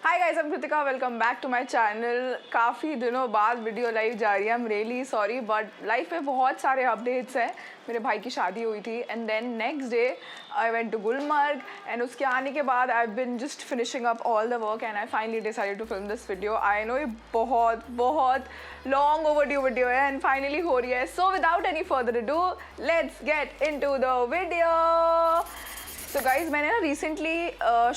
Hi guys, I am Kritika, welcome back to my channel. काफ़ी दिनों बाद वीडियो लाइव जा रही है। I am really sorry, but life में बहुत सारे अपडेट्स हैं। मेरे भाई की शादी हुई थी and then next day I went to Gulmarg and उसके आने के बाद I been just finishing up all the work and I finally decided to film this video. I know ये बहुत बहुत लॉन्ग ओवरड्यू वीडियो है एंड फाइनली हो रही है। So without any further ado let's get into the video. तो guys, मैंने ना रिसेंटली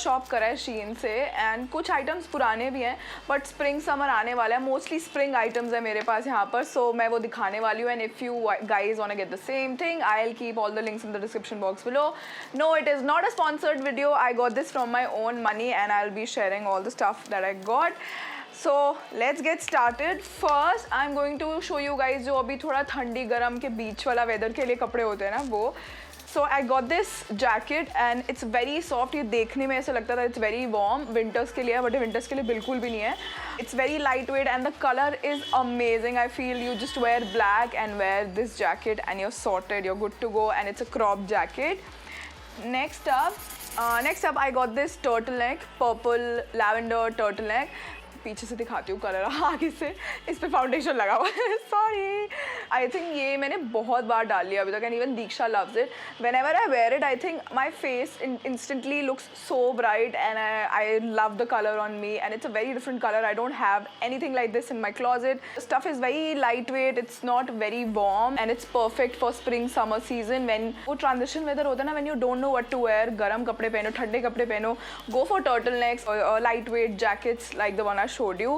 शॉप करा है शीन से एंड कुछ आइटम्स पुराने भी हैं बट स्प्रिंग समर आने वाला है। मोस्टली स्प्रिंग आइटम्स है मेरे पास यहाँ पर, सो मैं वो दिखाने वाली हूँ। And if you guys want to get the same thing, I will keep all the links in the description box below. No, it is not a sponsored video. I got this from my own money and I will be sharing all the stuff that I got. So let's get started. First I am going to show you guys जो अभी थोड़ा ठंडी गर्म के बीच वाला weather के लिए कपड़े होते हैं ना, वो। So I got this jacket and it's very soft. ये देखने में ऐसा लगता था इट्स वेरी वार्म, विंटर्स के लिए, बट विंटर्स के लिए बिल्कुल भी नहीं है। It's very light weight and the colour is amazing. I feel you just wear black and wear this jacket and your sorted, your good to go and it's a crop jacket. Next up, I got this turtleneck, purple lavender turtleneck. पीछे से दिखाती हूँ colour, आगे से इस पे foundation लगा हुआ है। सॉरी, आई थिंक ये मैंने बहुत बार डाल लिया अभी तक and even Diksha loves it. Whenever I wear it, I think my face instantly looks so bright and I love the colour on me and it's a very different colour. I don't have anything like this in my closet. Stuff is very light weight, it's not very warm and it's perfect for spring summer season. When वो transition weather होता है ना, when you don't know what to where, गर्म कपड़े पहनो, ठंडे कपड़े पहनो, गो फॉर टर्टल नेक्स और light weight jackets like the one I showed you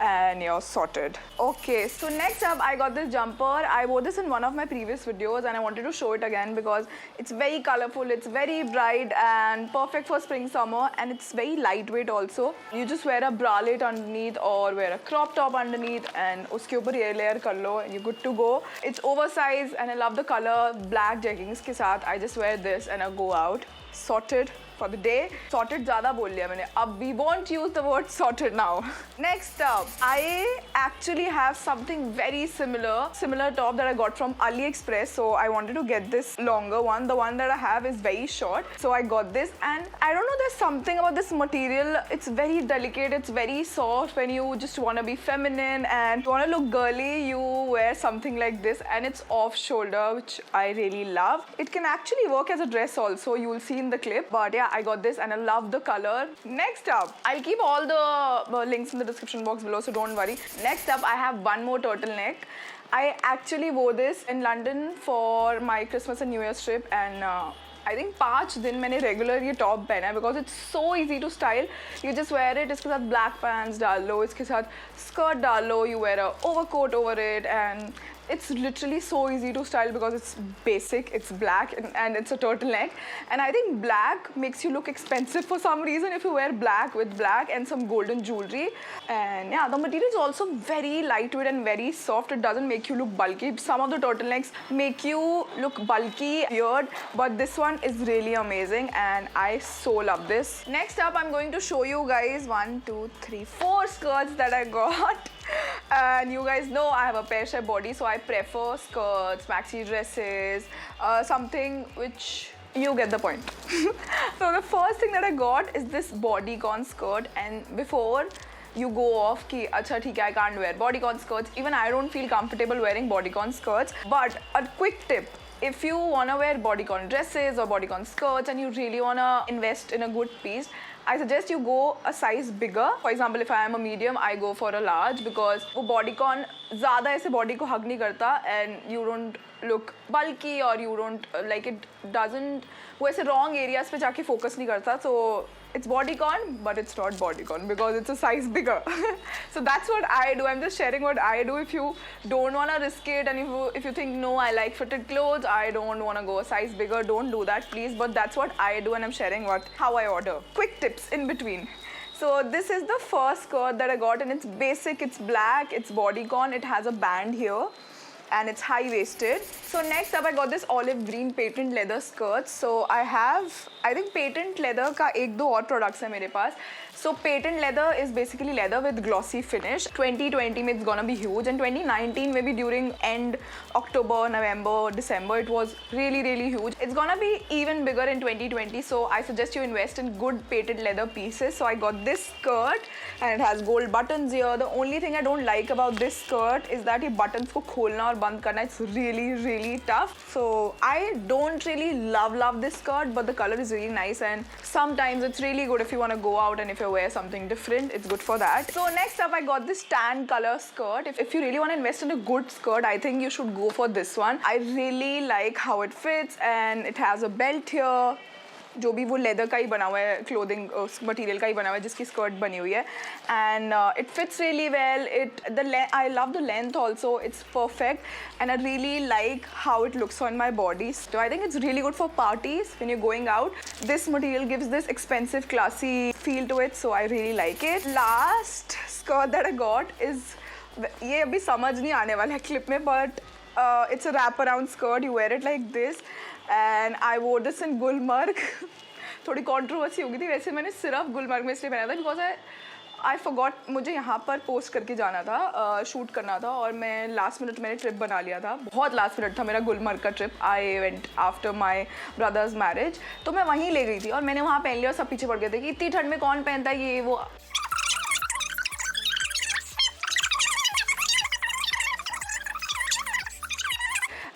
and you're sorted. Okay, so next up I got this jumper. I wore this in one of my previous videos and I wanted to show it again because it's very colorful, it's very bright and perfect for spring summer and it's very lightweight also. You just wear a bralette underneath or wear a crop top underneath and uske upar ये layer कर लो and you're good to go. It's oversized and I love the color. Black jeggings के साथ I just wear this and I go out sorted for the day. Sorted ज़्यादा बोल लिया मैंने, अब we won't use the word sorted now. Next up, I actually have something very similar top that I got from AliExpress. So I wanted to get this longer one. The one that I have is very short. So I got this and I don't know, there's something about this material. It's very delicate, it's very soft. When you just want to be feminine and you want to look girly, you wear something like this and it's off shoulder, which I really love. It can actually work as a dress also, you will see in the clip, but yeah, I got this and I love the color. Next up, I'll keep all the links in the description box below, so don't worry. Next up, I have one more turtleneck. I actually wore this in London for my Christmas and New Year's trip and I think 5 दिन मैंने regular ये top पहना है because it's so easy to style. You just wear it, इसके साथ black pants डाल लो, इसके साथ स्कर्ट डाल लो, you wear a overcoat over it and it's literally so easy to style because it's basic, it's black and it's a turtleneck and I think black makes you look expensive for some reason if you wear black with black and some golden jewelry. And yeah, the material is also very lightweight and very soft. It doesn't make you look bulky. Some of the turtlenecks make you look bulky, weird, but this one is really amazing and I so love this. Next up, I'm going to show you guys 1 2 3 4 skirts that I got. And you guys know I have a pear shaped body, so I prefer skirts, maxi dresses, something which you get the point. So the first thing that I got is this bodycon skirt and before you go off ki acha theek hai, I can't wear bodycon skirts, even I don't feel comfortable wearing bodycon skirts, but a quick tip, if you want to wear bodycon dresses or bodycon skirts and you really want to invest in a good piece, I suggest you go a size bigger. For example, if I am a medium, I go for a large because वो bodycon ज़्यादा ऐसे body को hug नहीं करता and you don't look bulky or you don't like it doesn't, वो ऐसे wrong areas पे जाके focus नहीं करता. So it's bodycon but it's not bodycon because it's a size bigger. So that's what I do. I'm just sharing what I do. If you don't want to risk it and if you think no, I like fitted clothes, I don't want to go a size bigger, don't do that please, but that's what I do and I'm sharing how I order. Quick tips in between. So this is the first skirt that I got and it's basic, it's black, it's bodycon, it has a band here and it's high-waisted. So next up I got this olive green patent leather skirt. So I think patent leather का 1-2 और products है मेरे पास. So patent leather is basically leather with glossy finish. 2020 में it's gonna be huge, and 2019 maybe during end October, November, December it was really huge. It's gonna be even bigger in 2020, so I suggest you invest in good patent leather pieces. So I got this skirt and it has gold buttons here. The only thing I don't like about this skirt is that ये buttons को खोलना और बंद करना it's really tough. So I don't really love this skirt, but the color is really nice, and sometimes it's really good if you want to go out and if you wear something different, it's good for that. So next up I got this tan color skirt. If you really want to invest in a good skirt, I think you should go for this one. I really like how it fits, and it has a belt here. जो भी वो leather का ही बना हुआ है, clothing material का ही बना हुआ है जिसकी स्कर्ट बनी हुई है, and it fits really well. I love the length also, it's perfect, and I really like how it looks on my body. So I think it's really good for parties when you're going out. This material gives this expensive classy feel to it, so I really like it. Last skirt that I got is, ये अभी समझ नहीं आने वाला है clip में, but it's a wrap around skirt. You wear it like this, and I wore this in Gulmarg. थोड़ी controversy हो गई थी. वैसे मैंने सिर्फ गुलमर्ग में इसलिए पहना था बिकॉज आई फॉरगॉट, मुझे यहाँ पर पोस्ट करके जाना था, शूट करना था, और मैं लास्ट मिनट मैंने ट्रिप बना लिया था. बहुत लास्ट मिनट था मेरा गुलमर्ग का trip. I went after my brothers marriage, तो मैं वहीं ले गई थी और मैंने वहाँ पहन लिया और सब पीछे पड़ गए थे कि इतनी ठंड में कौन पहनता है ये वो.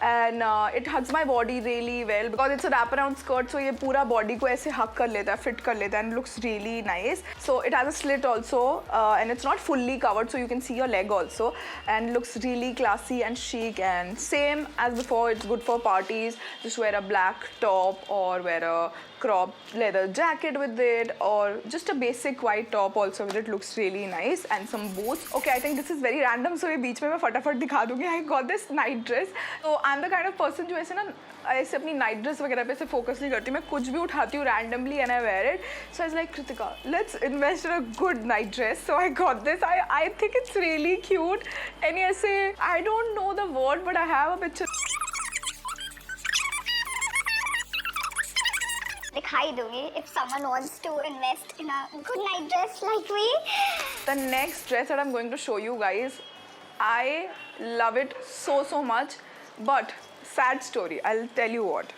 And it hugs my body really well because it's a wraparound skirt, so ये पूरा body को ऐसे hug कर लेता है, fit कर लेता है, and looks really nice. So it has a slit also, and it's not fully covered, so you can see your leg also, and looks really classy and chic. And same as before, it's good for parties. Just wear a black top or wear a crop leather jacket with it, or just a basic white top also with it. Looks really nice, and some boots. Okay, I think this is very random, so ये बीच में मैं फटाफट दिखा दूँगी. I got this night dress. So I'm the kind of person जो ऐसे ना ऐसे अपनी नाइट ड्रेस वगैरह पे ऐसे फोकस नहीं करती. मैं कुछ भी उठाती हूँ randomly and I wear it. So I was like, Kritika, let's invest in a good night dress. So I got this. I think it's really cute, and ऐसे I don't know the word but I have a picture. दिखाई दूंगी if someone wants to invest in a good night dress like me. The next dress that I'm going to show you guys, I love it so much, but sad story, I'll tell you what.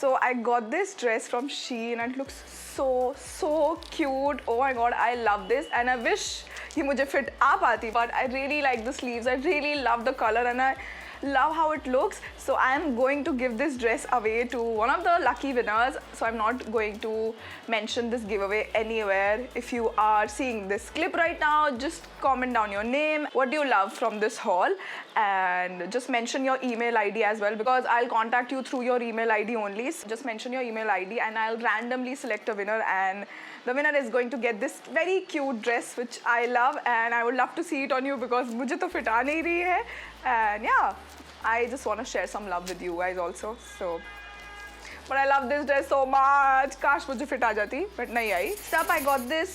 So I got this dress from Shein and it looks so cute. Oh my god, I love this, and I wish ये मुझे fit आ पाती, but I really like the sleeves. I really love the color and I love how it looks. So I am going to give this dress away to one of the lucky winners. So I'm not going to mention this giveaway anywhere. If you are seeing this clip right now, just comment down your name, what do you love from this haul, and just mention your email ID as well, because I'll contact you through your email ID only. So just mention your email ID and I'll randomly select a winner, and the winner is going to get this very cute dress which I love, and I would love to see it on you because मुझे तो fit आ नहीं रही है. And yeah, I just want to share some love with you guys also. So but I love this dress so much. काश मुझे fit आ जाती, but नहीं आई. Step, I got this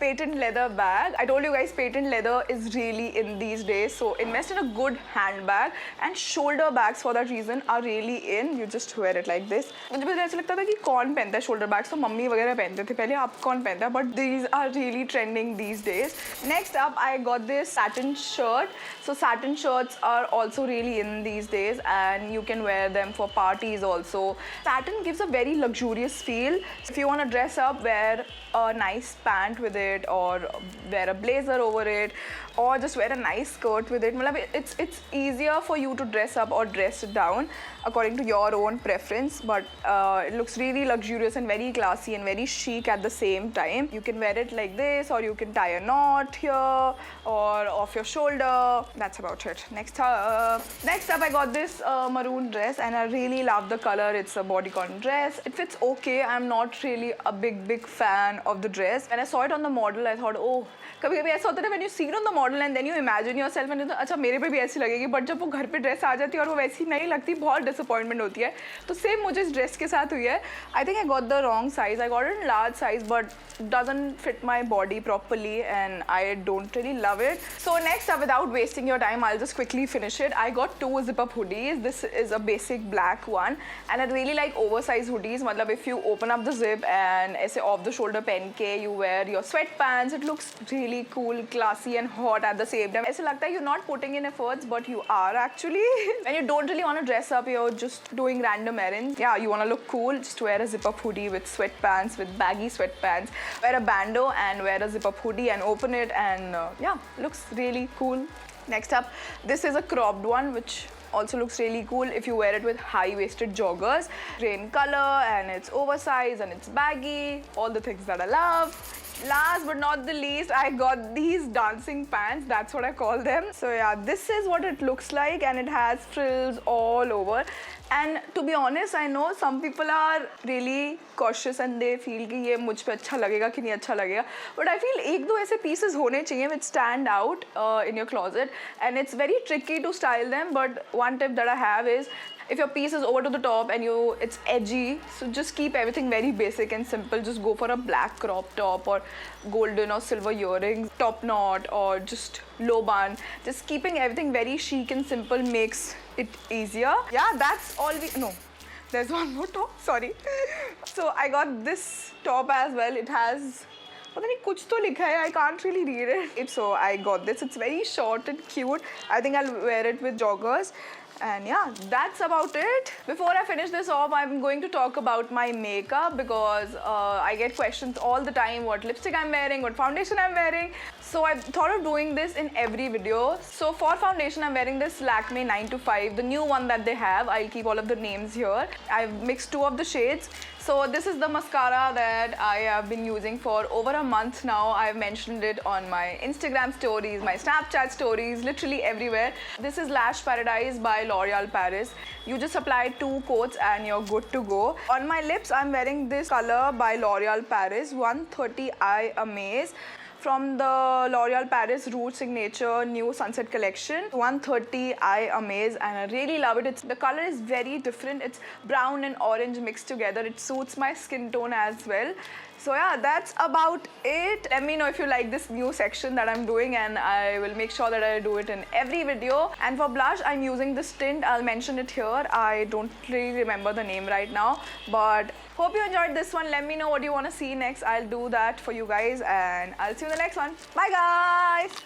patent leather bag. I told you guys patent leather is really in these days, so invest in a good handbag, and shoulder bags for that reason are really in. You just wear it like this. मुझे पहले ऐसा लगता था कि कौन पहनता है shoulder bags, तो मम्मी वगैरह पहनते थे पहले, अब कौन पहनता है, but these are really trending these days. Next up, I got this satin shirt. So satin shirts are also really in these days, and you can wear them for parties also. Satin gives a very luxurious feel. If you want to dress up, wear a nice pant with it, or wear a blazer over it, or just wear a nice skirt with it. It's easier for you to dress up or dress down according to your own preference, but it looks really luxurious and very classy and very chic at the same time. You can wear it like this, or you can tie a knot here or off your shoulder. That's about it. Next up I got this maroon dress, and I really love the color. It's a bodycon dress. It fits okay. I'm not really a big fan of the dress. When I saw it on the model, I thought, oh, कभी-कभी ऐसा होता है when you see it on the model and then you imagine yourself and अच्छा मेरे पे भी ऐसी लगेगी, but जब वो घर पे ड्रेस आ जाती है और वो वैसी नहीं लगती, बहुत डिसअपॉइंटमेंट होती है. तो सेम मुझे इस ड्रेस के साथ हुई है. I think I got the wrong size. I got it in large size, but doesn't fit my body properly, and I don't really love it. So next up, without wasting your time, I'll just quickly finish it. I got two zip-up hoodies. This is a basic black one, and I really like oversized hoodies. मतलब if you open up the zip and ऐसे off the shoulder पहन के you wear your sweatpants, it looks really cool, classy and hot at the same time. ऐसे लगता है you're not putting in efforts, but you are actually. When you don't really want to dress up, you're just doing random errands. Yeah, you want to look cool, just wear a zip-up hoodie with sweatpants, with baggy sweatpants. Wear a bandeau and wear a zip-up hoodie and open it, and yeah, looks really cool. Next up, this is a cropped one, which also looks really cool if you wear it with high-waisted joggers. Rain color, and it's oversized and it's baggy, all the things that I love. Last but not the least, I got these dancing pants, that's what I call them. So yeah, this is what it looks like, and it has frills all over. And to be honest, I know some people are really cautious and they feel कि ये मुझ पे अच्छा लगेगा कि नहीं अच्छा लगेगा. But I feel एक दो ऐसे pieces होने चाहिए which stand out in your closet, and it's very tricky to style them. But one tip that I have is, if your piece is over to the top and it's edgy, so just keep everything very basic and simple. Just go for a black crop top or golden or silver earrings, top knot, or just low bun. Just keeping everything very chic and simple makes it easier. Yeah, that's all there's one more top, sorry. So I got this top as well. It has पता नहीं कुछ तो लिखा है, I can't really read it. So I got this. It's very short and cute. I think I'll wear it with joggers. And yeah, that's about it. Before I finish this off, I'm going to talk about my makeup, because I get questions all the time what lipstick I'm wearing, what foundation I'm wearing. So I thought of doing this in every video. So for foundation, I'm wearing this Lakme 9 to 5, the new one that they have. I'll keep all of the names here. I've mixed two of the shades. So this is the mascara that I have been using for over a month now. I've mentioned it on my Instagram stories, my Snapchat stories, literally everywhere. This is Lash Paradise by L'Oreal Paris. You just apply 2 coats and you're good to go. On my lips, I'm wearing this color by L'Oreal Paris, 130 I Amaze, from the L'Oreal Paris Rouge Signature New Sunset Collection. 130 I Amaze, and I really love it. The color is very different. It's brown and orange mixed together. It suits my skin tone as well. So yeah, that's about it. Let me know if you like this new section that I'm doing, and I will make sure that I do it in every video. And for blush, I'm using this tint. I'll mention it here. I don't really remember the name right now, but hope you enjoyed this one. Let me know what you want to see next. I'll do that for you guys, and I'll see you in the next one. Bye guys!